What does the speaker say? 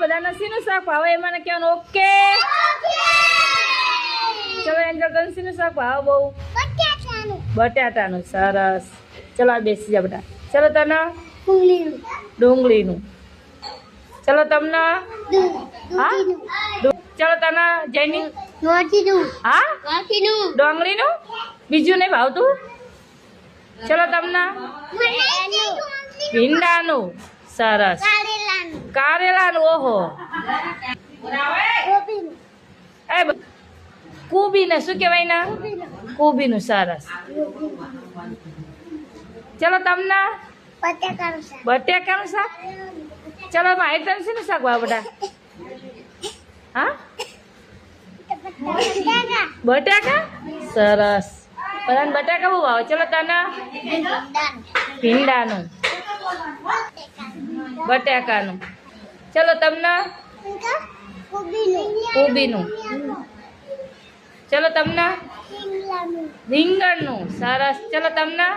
બધા નસીનું શાક ભાવે એ મને કહેવાનું ઓકે. ચલો એન્જલ કંસીનું શાક ભાવ બહુ બટાટાનું. સરસ. ચલો આ બેસી જા બેટા. ચલો તને ડુંગળીનું. ચલો તમને હા ચલો તને જૈની હા ડુંગળીનું. બીજું નહીં ભાવતું. ચલો તમને ભીંડાનું. સરસ. કારેલાનું. ઓહો એ કુબીને શું કહેવાય ના કુબીનું. સરસ. ચલો તમને બટેકાનું શાક. ચલો માહિર તને શેનું શાક ભાવ બધા હા બટાકા. સરસ. બધાને બટાકા બહુ ભાવે. ચલો તને ભીંડાનું બટાકાનું. ચલો તમને કોબીનું. ચલો તમને રીંગણનું. સરસ. ચલો તમને